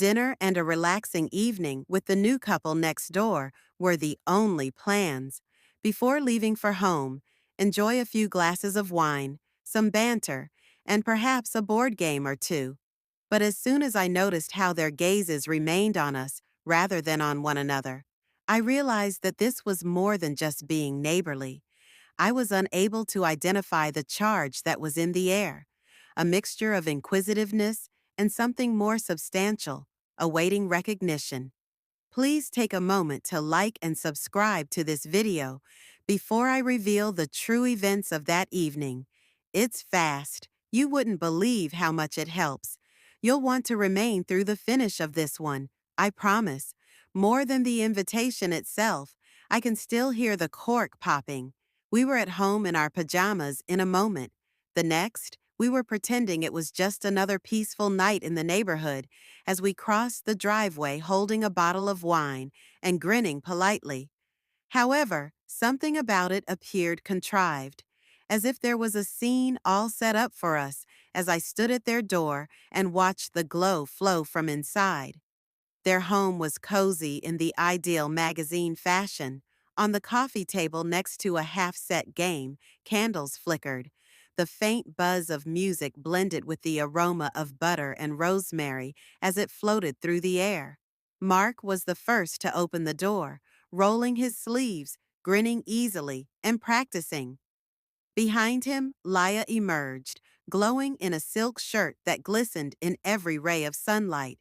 Dinner and a relaxing evening with the new couple next door were the only plans. Before leaving for home, enjoy a few glasses of wine, some banter, and perhaps a board game or two. But as soon as I noticed how their gazes remained on us rather than on one another, I realized that this was more than just being neighborly. I was unable to identify the charge that was in the air, a mixture of inquisitiveness and something more substantial, awaiting recognition. Please take a moment to like and subscribe to this video before I reveal the true events of that evening. It's fast. You wouldn't believe how much it helps. You'll want to remain through the finish of this one, I promise. More than the invitation itself, I can still hear the cork popping. We were at home in our pajamas in a moment. The next, we were pretending it was just another peaceful night in the neighborhood as we crossed the driveway holding a bottle of wine and grinning politely. However, something about it appeared contrived, as if there was a scene all set up for us as I stood at their door and watched the glow flow from inside. Their home was cozy in the ideal magazine fashion. On the coffee table next to a half-set game, candles flickered. The faint buzz of music blended with the aroma of butter and rosemary as it floated through the air. Mark was the first to open the door, rolling his sleeves, grinning easily, and practicing. Behind him, Laya emerged, glowing in a silk shirt that glistened in every ray of sunlight.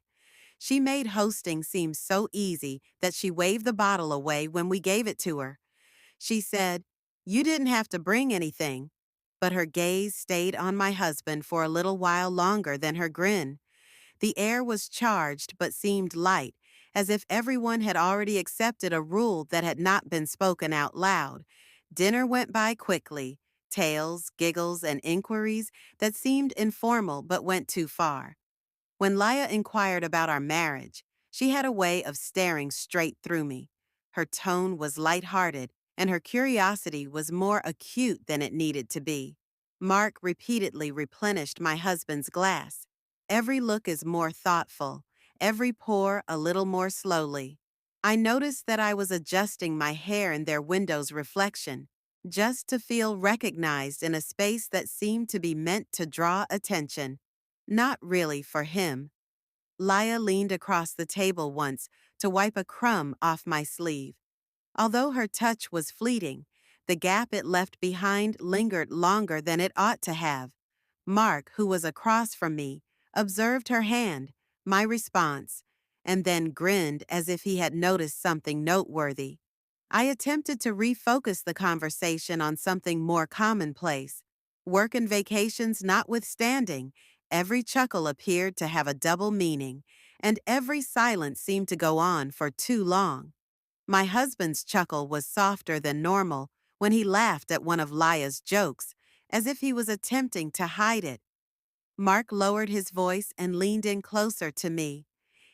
She made hosting seem so easy that she waved the bottle away when we gave it to her. She said, "You didn't have to bring anything." But her gaze stayed on my husband for a little while longer than her grin. The air was charged but seemed light, as if everyone had already accepted a rule that had not been spoken out loud. Dinner went by quickly, tales, giggles, and inquiries that seemed informal but went too far. When Laya inquired about our marriage, she had a way of staring straight through me. Her tone was light-hearted, and her curiosity was more acute than it needed to be. Mark repeatedly replenished my husband's glass. Every look is more thoughtful, every pour a little more slowly. I noticed that I was adjusting my hair in their window's reflection, just to feel recognized in a space that seemed to be meant to draw attention. Not really for him. Laya leaned across the table once to wipe a crumb off my sleeve. Although her touch was fleeting, the gap it left behind lingered longer than it ought to have. Mark, who was across from me, observed her hand, my response, and then grinned as if he had noticed something noteworthy. I attempted to refocus the conversation on something more commonplace. Work and vacations notwithstanding, every chuckle appeared to have a double meaning, and every silence seemed to go on for too long. My husband's chuckle was softer than normal when he laughed at one of Laya's jokes, as if he was attempting to hide it. Mark lowered his voice and leaned in closer to me.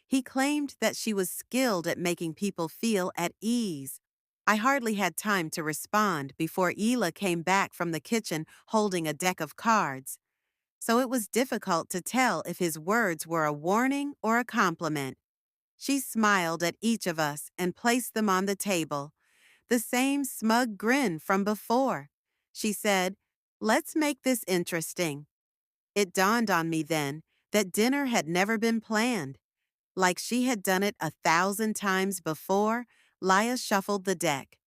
He claimed that she was skilled at making people feel at ease. I hardly had time to respond before Ela came back from the kitchen holding a deck of cards, so it was difficult to tell if his words were a warning or a compliment. She smiled at each of us and placed them on the table. The same smug grin from before. She said, "Let's make this interesting." It dawned on me then that dinner had never been planned. Like she had done it 1,000 times before, Laya shuffled the deck.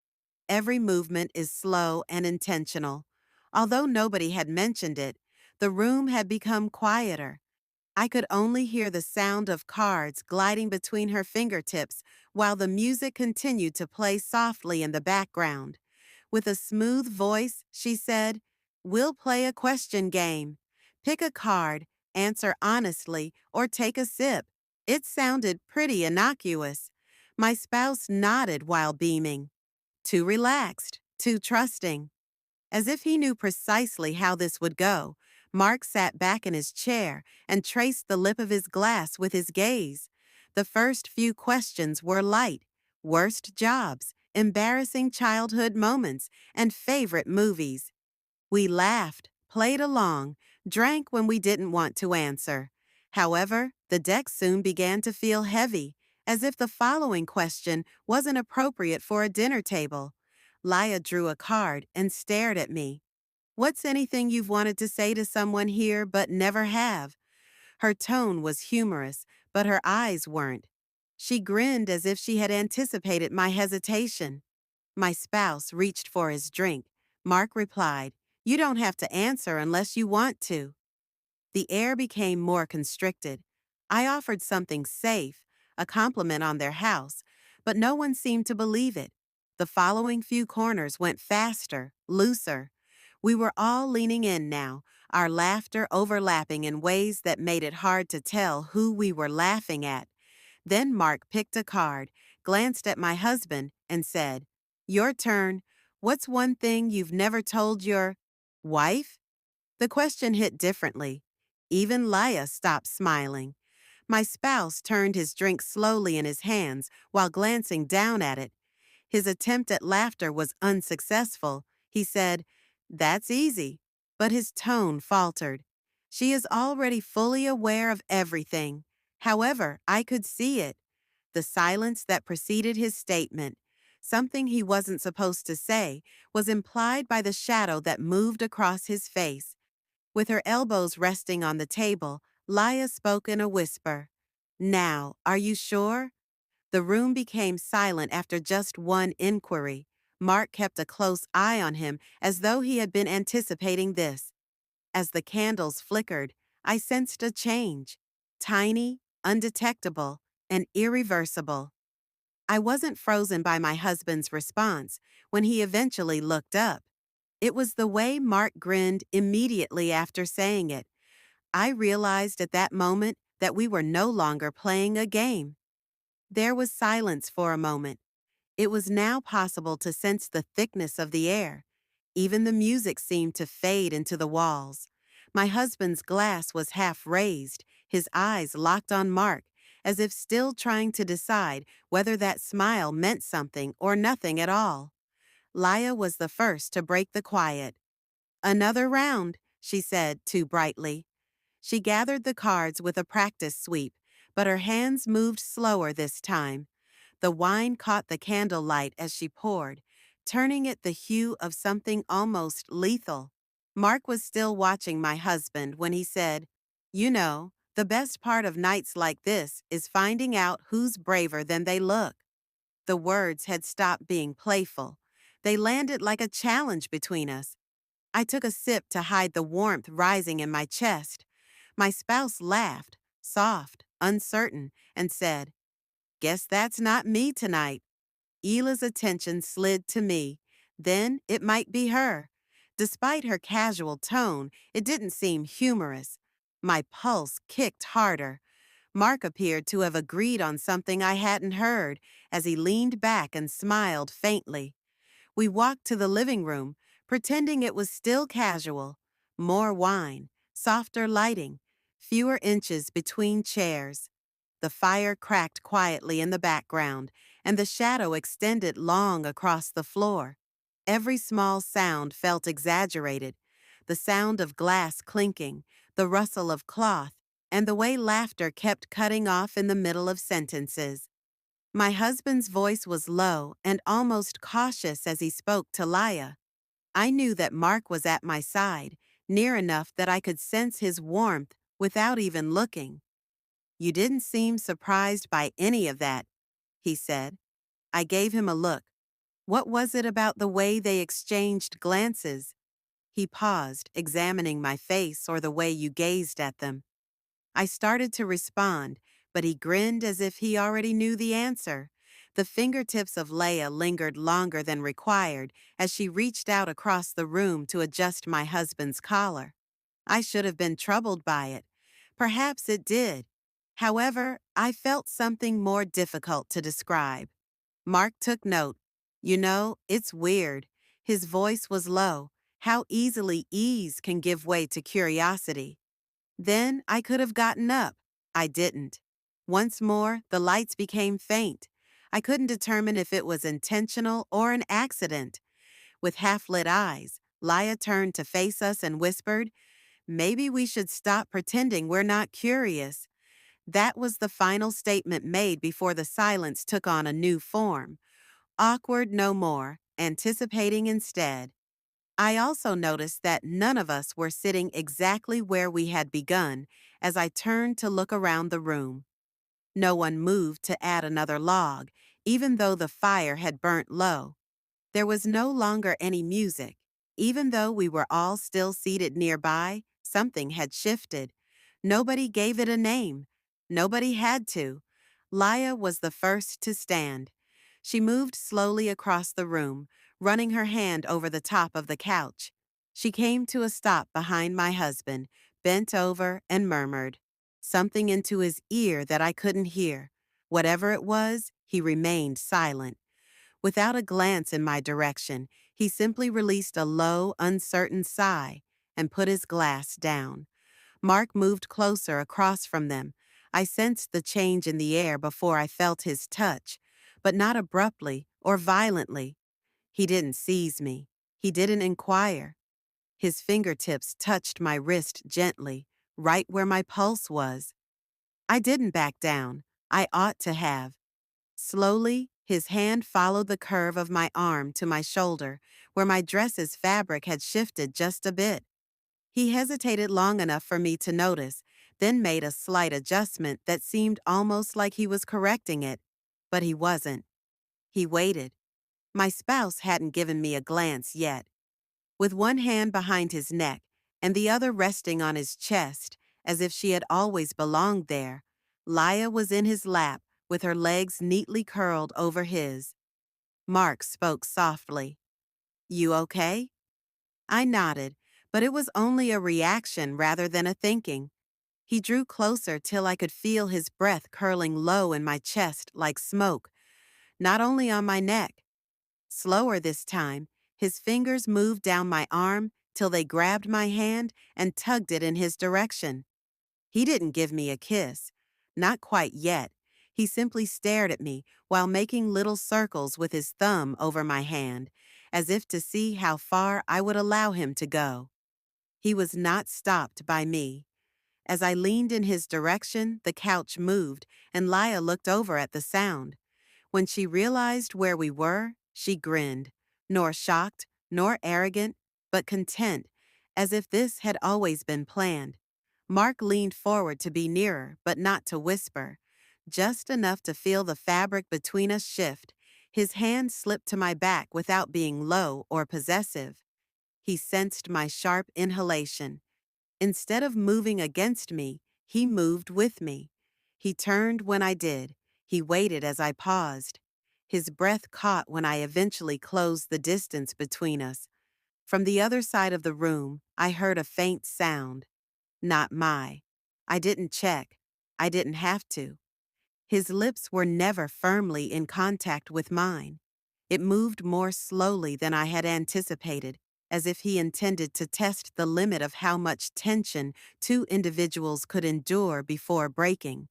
Every movement is slow and intentional. Although nobody had mentioned it, the room had become quieter. I could only hear the sound of cards gliding between her fingertips while the music continued to play softly in the background. With a smooth voice, she said, "We'll play a question game. Pick a card, answer honestly, or take a sip." It sounded pretty innocuous. My spouse nodded while beaming. Too relaxed, too trusting. As if he knew precisely how this would go, Mark sat back in his chair and traced the lip of his glass with his gaze. The first few questions were light: worst jobs, embarrassing childhood moments, and favorite movies. We laughed, played along, drank when we didn't want to answer. However, the deck soon began to feel heavy, as if the following question wasn't appropriate for a dinner table. Laya drew a card and stared at me. What's anything you've wanted to say to someone here but never have? Her tone was humorous, but her eyes weren't. She grinned as if she had anticipated my hesitation. My spouse reached for his drink. Mark replied, "You don't have to answer unless you want to." The air became more constricted. I offered something safe, a compliment on their house, but no one seemed to believe it. The following few corners went faster, looser. We were all leaning in now, our laughter overlapping in ways that made it hard to tell who we were laughing at. Then Mark picked a card, glanced at my husband, and said, "Your turn. What's one thing you've never told your wife?" The question hit differently. Even Laya stopped smiling. My spouse turned his drink slowly in his hands while glancing down at it. His attempt at laughter was unsuccessful. He said, "That's easy." But his tone faltered. She is already fully aware of everything. However, I could see it. The silence that preceded his statement, something he wasn't supposed to say, was implied by the shadow that moved across his face. With her elbows resting on the table, Laya spoke in a whisper. "Now, are you sure?" The room became silent after just one inquiry. Mark kept a close eye on him as though he had been anticipating this. As the candles flickered, I sensed a change. Tiny, undetectable, and irreversible. I wasn't frozen by my husband's response when he eventually looked up. It was the way Mark grinned immediately after saying it. I realized at that moment that we were no longer playing a game. There was silence for a moment. It was now possible to sense the thickness of the air. Even the music seemed to fade into the walls. My husband's glass was half raised, his eyes locked on Mark, as if still trying to decide whether that smile meant something or nothing at all. Laya was the first to break the quiet. "Another round," she said too brightly. She gathered the cards with a practice sweep, but her hands moved slower this time. The wine caught the candlelight as she poured, turning it the hue of something almost lethal. Mark was still watching my husband when he said, "You know, the best part of nights like this is finding out who's braver than they look." The words had stopped being playful. They landed like a challenge between us. I took a sip to hide the warmth rising in my chest. My spouse laughed, soft, uncertain, and said, "Guess that's not me tonight." Hila's attention slid to me. Then it might be her. Despite her casual tone, it didn't seem humorous. My pulse kicked harder. Mark appeared to have agreed on something I hadn't heard as he leaned back and smiled faintly. We walked to the living room, pretending it was still casual. More wine, softer lighting, fewer inches between chairs. The fire cracked quietly in the background, and the shadow extended long across the floor. Every small sound felt exaggerated. The sound of glass clinking, the rustle of cloth, and the way laughter kept cutting off in the middle of sentences. My husband's voice was low and almost cautious as he spoke to Laya. I knew that Mark was at my side, near enough that I could sense his warmth without even looking. "You didn't seem surprised by any of that," he said. I gave him a look. What was it about the way they exchanged glances? He paused, examining my face or the way you gazed at them. I started to respond, but he grinned as if he already knew the answer. The fingertips of Leia lingered longer than required as she reached out across the room to adjust my husband's collar. I should have been troubled by it. Perhaps it did. However, I felt something more difficult to describe. Mark took note. "You know, it's weird." His voice was low. How easily ease can give way to curiosity. Then I could have gotten up. I didn't. Once more, the lights became faint. I couldn't determine if it was intentional or an accident. With half-lit eyes, Laya turned to face us and whispered, maybe we should stop pretending we're not curious. That was the final statement made before the silence took on a new form. Awkward no more, anticipating instead. I also noticed that none of us were sitting exactly where we had begun as I turned to look around the room. No one moved to add another log, even though the fire had burnt low. There was no longer any music. Even though we were all still seated nearby, something had shifted. Nobody gave it a name. Nobody had to. Laya was the first to stand. She moved slowly across the room, running her hand over the top of the couch. She came to a stop behind my husband, bent over and murmured something into his ear that I couldn't hear. Whatever it was, he remained silent. Without a glance in my direction, he simply released a low, uncertain sigh and put his glass down. Mark moved closer across from them. I sensed the change in the air before I felt his touch, but not abruptly or violently. He didn't seize me. He didn't inquire. His fingertips touched my wrist gently, right where my pulse was. I didn't back down. I ought to have. Slowly, his hand followed the curve of my arm to my shoulder, where my dress's fabric had shifted just a bit. He hesitated long enough for me to notice, then made a slight adjustment that seemed almost like he was correcting it. But he wasn't. He waited. My spouse hadn't given me a glance yet. With one hand behind his neck and the other resting on his chest, as if she had always belonged there, Laya was in his lap with her legs neatly curled over his. Mark spoke softly. "You okay?" I nodded, but it was only a reaction rather than a thinking. He drew closer till I could feel his breath curling low in my chest like smoke, not only on my neck. Slower this time, his fingers moved down my arm till they grabbed my hand and tugged it in his direction. He didn't give me a kiss. Not quite yet. He simply stared at me while making little circles with his thumb over my hand, as if to see how far I would allow him to go. He was not stopped by me. As I leaned in his direction, the couch moved, and Laya looked over at the sound. When she realized where we were, she grinned, nor shocked, nor arrogant, but content, as if this had always been planned. Mark leaned forward to be nearer, but not to whisper, just enough to feel the fabric between us shift. His hand slipped to my back without being low or possessive. He sensed my sharp inhalation. Instead of moving against me, he moved with me. He turned when I did. He waited as I paused. His breath caught when I eventually closed the distance between us. From the other side of the room, I heard a faint sound. Not my. I didn't check. I didn't have to. His lips were never firmly in contact with mine. It moved more slowly than I had anticipated, as if he intended to test the limit of how much tension two individuals could endure before breaking.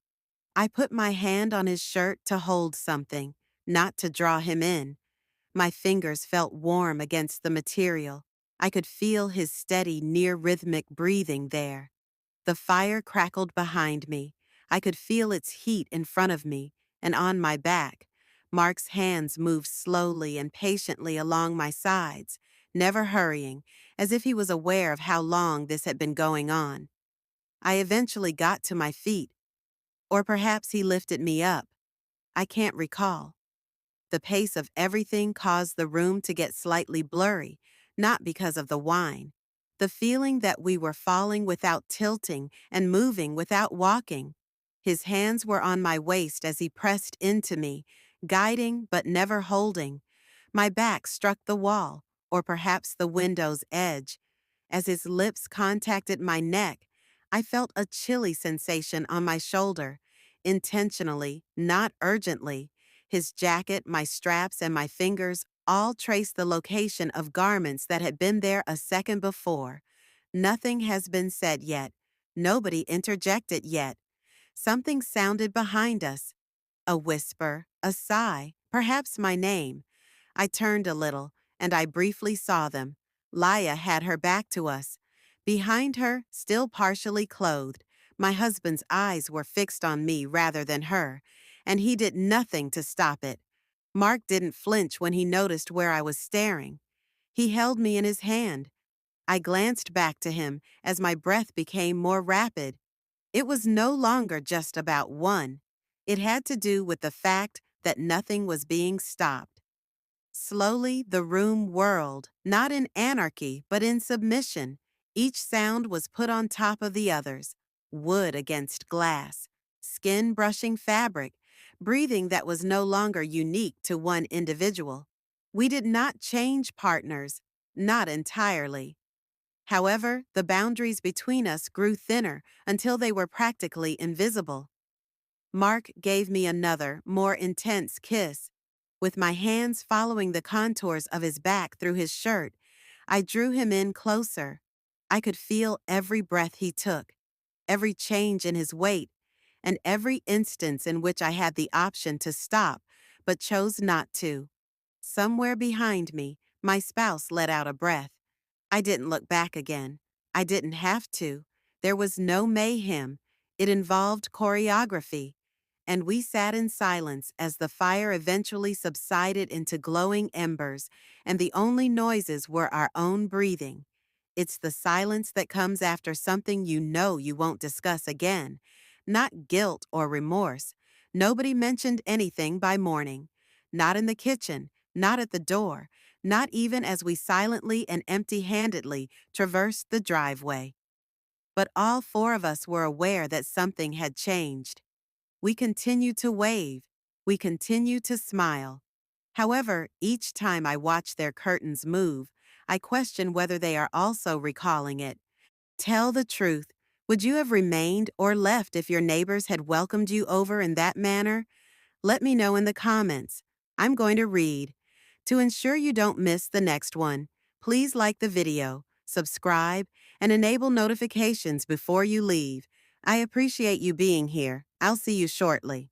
I put my hand on his shirt to hold something, not to draw him in. My fingers felt warm against the material. I could feel his steady, near-rhythmic breathing there. The fire crackled behind me. I could feel its heat in front of me and on my back. Mark's hands moved slowly and patiently along my sides, never hurrying, as if he was aware of how long this had been going on. I eventually got to my feet, or perhaps he lifted me up. I can't recall. The pace of everything caused the room to get slightly blurry, not because of the wine. The feeling that we were falling without tilting and moving without walking. His hands were on my waist as he pressed into me, guiding but never holding. My back struck the wall, or perhaps the window's edge. As his lips contacted my neck, I felt a chilly sensation on my shoulder, intentionally, not urgently. His jacket, my straps, and my fingers all traced the location of garments that had been there a second before. Nothing has been said yet. Nobody interjected yet. Something sounded behind us. A whisper, a sigh, perhaps my name. I turned a little, and I briefly saw them. Laya had her back to us. Behind her, still partially clothed, my husband's eyes were fixed on me rather than her, and he did nothing to stop it. Mark didn't flinch when he noticed where I was staring. He held me in his hand. I glanced back to him as my breath became more rapid. It was no longer just about one. It had to do with the fact that nothing was being stopped. Slowly, the room whirled, not in anarchy, but in submission. Each sound was put on top of the others: wood against glass, skin brushing fabric, breathing that was no longer unique to one individual. We did not change partners, not entirely. However, the boundaries between us grew thinner until they were practically invisible. Mark gave me another, more intense kiss. With my hands following the contours of his back through his shirt, I drew him in closer. I could feel every breath he took, every change in his weight, and every instance in which I had the option to stop, but chose not to. Somewhere behind me, my spouse let out a breath. I didn't look back again. I didn't have to. There was no mayhem. It involved choreography. And we sat in silence as the fire eventually subsided into glowing embers, and the only noises were our own breathing. It's the silence that comes after something you know you won't discuss again. Not guilt or remorse. Nobody mentioned anything by morning. Not in the kitchen, not at the door, not even as we silently and empty-handedly traversed the driveway. But all four of us were aware that something had changed. We continued to wave. We continued to smile. However, each time I watch their curtains move, I question whether they are also recalling it. Tell the truth. Would you have remained or left if your neighbors had welcomed you over in that manner? Let me know in the comments. I'm going to read. To ensure you don't miss the next one, please like the video, subscribe, and enable notifications before you leave. I appreciate you being here. I'll see you shortly.